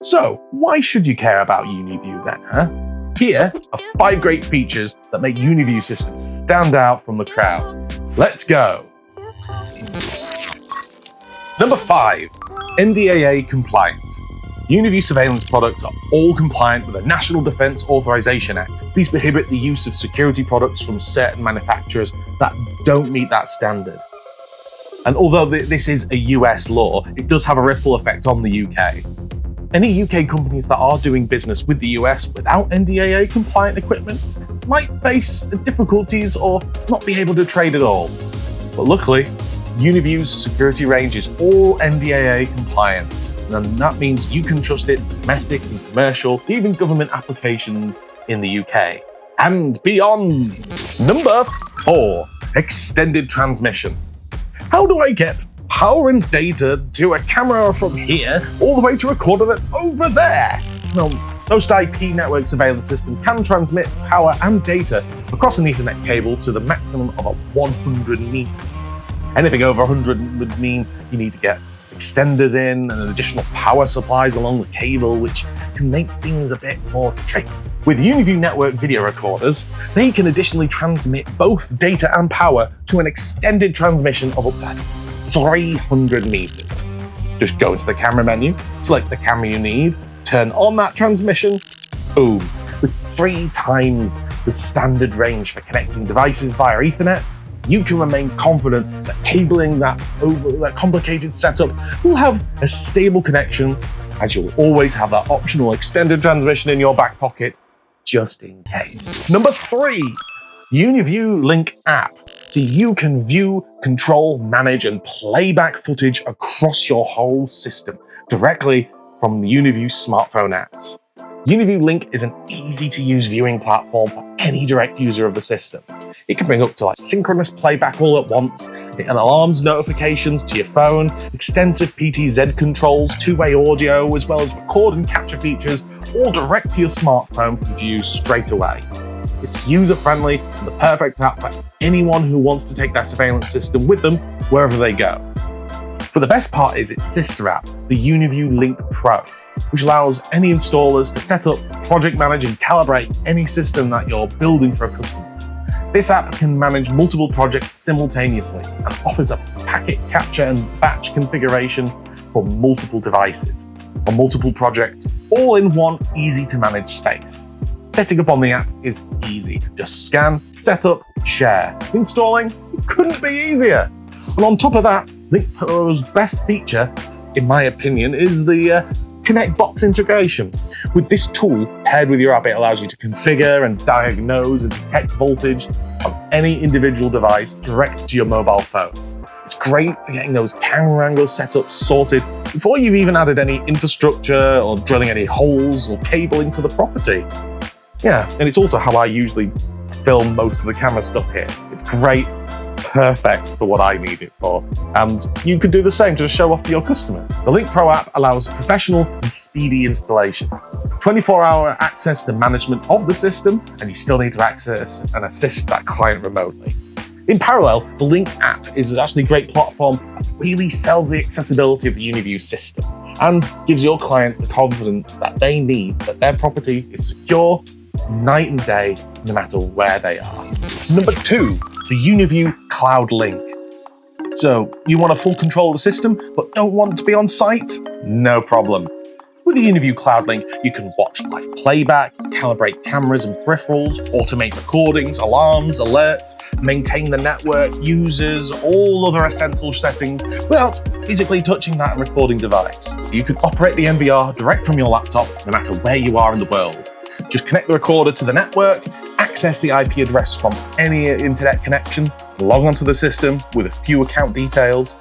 So, why should you care about UniView then, huh? Here are 5 great features that make UniView systems stand out from the crowd. Let's go! Number 5, NDAA compliant. UniView surveillance products are all compliant with the National Defense Authorization Act. These prohibit the use of security products from certain manufacturers that don't meet that standard. And although this is a US law, it does have a ripple effect on the UK. Any UK companies that are doing business with the US without NDAA compliant equipment might face difficulties or not be able to trade at all. But luckily, UniView's security range is all NDAA compliant, and that means you can trust it for domestic and commercial, even government applications in the UK and beyond. Number 4, extended transmission. How do I get power and data to a camera from here all the way to a recorder that's over there? Well, most IP network surveillance systems can transmit power and data across an Ethernet cable to the maximum of 100 meters. Anything over 100 would mean you need to get extenders in and additional power supplies along the cable, which can make things a bit more tricky. With UniView network video recorders, they can additionally transmit both data and power to an extended transmission of up to 300 meters. Just go into the camera menu, select the camera you need, turn on that transmission, boom. With 3 times the standard range for connecting devices via Ethernet, you can remain confident that cabling that complicated setup will have a stable connection, as you'll always have that optional extended transmission in your back pocket, just in case. Number 3, UniView Link app. So you can view, control, manage, and play back footage across your whole system directly from the UniView smartphone apps. UniView Link is an easy-to-use viewing platform for any direct user of the system. It can bring up to synchronous playback all at once, and alarms notifications to your phone, extensive PTZ controls, 2-way audio, as well as record and capture features, all direct to your smartphone for view straight away. It's user-friendly and the perfect app for anyone who wants to take their surveillance system with them wherever they go. But the best part is its sister app, the UniView Link Pro, which allows any installers to set up, project manage, and calibrate any system that you're building for a customer. This app can manage multiple projects simultaneously and offers a packet capture and batch configuration for multiple devices on multiple projects, all in one easy-to-manage space. Setting up on the app is easy. Just scan, set up, share. Installing couldn't be easier. And on top of that, Link Pro's best feature, in my opinion, is the Connect Box integration. With this tool paired with your app, it allows you to configure and diagnose and detect voltage on any individual device direct to your mobile phone. It's great for getting those camera angles set up sorted before you've even added any infrastructure or drilling any holes or cabling to the property. Yeah, and it's also how I usually film most of the camera stuff here. It's great, perfect for what I need it for. And you could do the same to show off to your customers. The Link Pro app allows professional and speedy installations, 24-hour access to management of the system, and you still need to access and assist that client remotely. In parallel, the Link app is actually a great platform that really sells the accessibility of the UniView system and gives your clients the confidence that they need that their property is secure night and day, no matter where they are. Number 2, the UniView Cloud Link. So, you want a full control of the system, but don't want to be on site? No problem. With the UniView Cloud Link, you can watch live playback, calibrate cameras and peripherals, automate recordings, alarms, alerts, maintain the network, users, all other essential settings without physically touching that recording device. You can operate the MVR direct from your laptop, no matter where you are in the world. Just connect the recorder to the network, access the IP address from any internet connection, log onto the system with a few account details,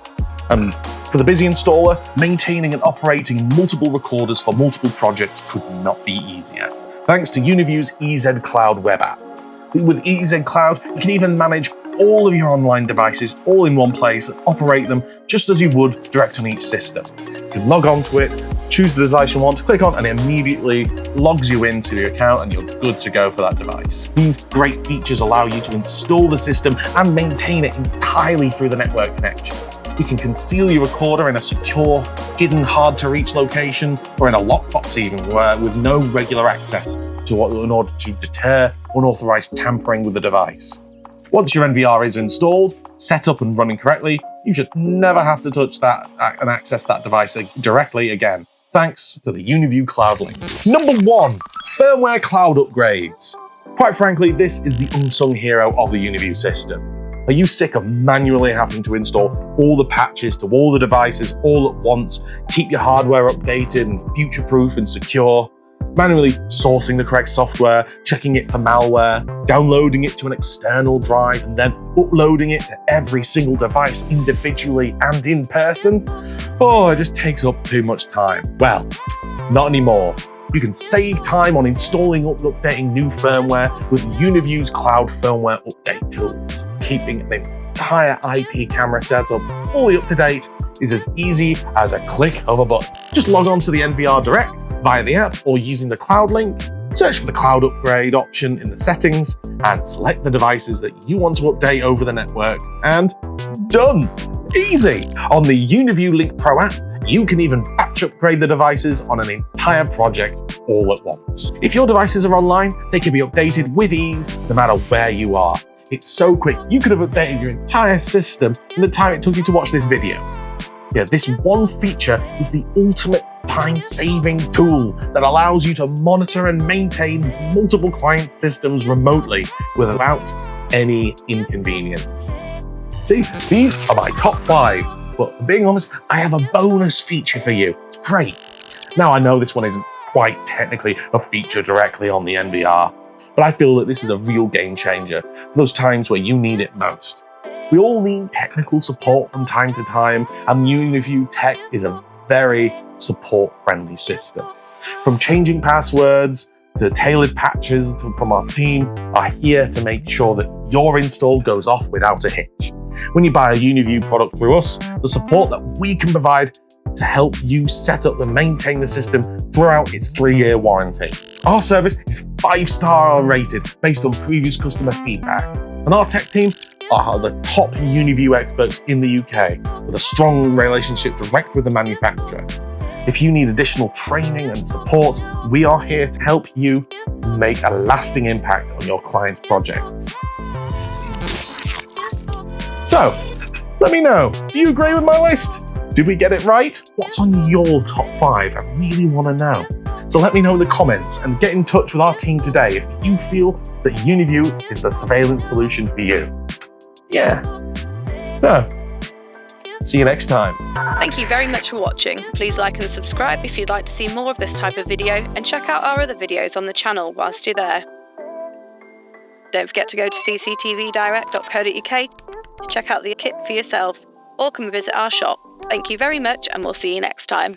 and for the busy installer, maintaining and operating multiple recorders for multiple projects could not be easier, thanks to UniView's EZ Cloud web app. With EZ Cloud, you can even manage all of your online devices all in one place and operate them just as you would direct on each system. You can log on to it, choose the device you want to click on, and it immediately logs you into your account and you're good to go for that device. These great features allow you to install the system and maintain it entirely through the network connection. You can conceal your recorder in a secure, hidden, hard-to-reach location, or in a lockbox even, with no regular access in order to deter unauthorized tampering with the device. Once your NVR is installed, set up and running correctly, you should never have to touch that and access that device directly again, thanks to the UniView Cloud Link. Number 1, firmware cloud upgrades. Quite frankly, this is the unsung hero of the UniView system. Are you sick of manually having to install all the patches to all the devices all at once, keep your hardware updated and future-proof and secure? Manually sourcing the correct software, checking it for malware, downloading it to an external drive, and then uploading it to every single device individually and in person? Oh, it just takes up too much time. Well, not anymore. You can save time on installing and updating new firmware with UniView's cloud firmware update tools. Keeping an entire IP camera setup fully up to date is as easy as a click of a button. Just log on to the NVR Direct via the app or using the Cloud Link, search for the cloud upgrade option in the settings, and select the devices that you want to update over the network, and done! Easy! On the UniView Link Pro app, you can even batch upgrade the devices on an entire project all at once. If your devices are online, they can be updated with ease no matter where you are. It's so quick, you could have updated your entire system in the time it took you to watch this video. Yeah, this one feature is the ultimate time-saving tool that allows you to monitor and maintain multiple client systems remotely without any inconvenience. See, these are my top 5, but being honest, I have a bonus feature for you. It's great. Now, I know this one isn't quite technically a feature directly on the NVR, but I feel that this is a real game changer for those times where you need it most. We all need technical support from time to time, and UniView Tech is a very support-friendly system. From changing passwords to tailored patches from our team are here to make sure that your install goes off without a hitch. When you buy a UniView product through us, the support that we can provide to help you set up and maintain the system throughout its 3-year warranty. Our service is 5-star rated based on previous customer feedback, and our tech team are the top UniView experts in the UK with a strong relationship direct with the manufacturer. If you need additional training and support, we are here to help you make a lasting impact on your client projects. So, let me know, do you agree with my list? Did we get it right? What's on your top 5? I really want to know. So let me know in the comments and get in touch with our team today if you feel that UniView is the surveillance solution for you. Yeah. So, see you next time. Thank you very much for watching. Please like and subscribe if you'd like to see more of this type of video, and check out our other videos on the channel whilst you're there. Don't forget to go to cctvdirect.co.uk to check out the kit for yourself, or come visit our shop. Thank you very much, and we'll see you next time.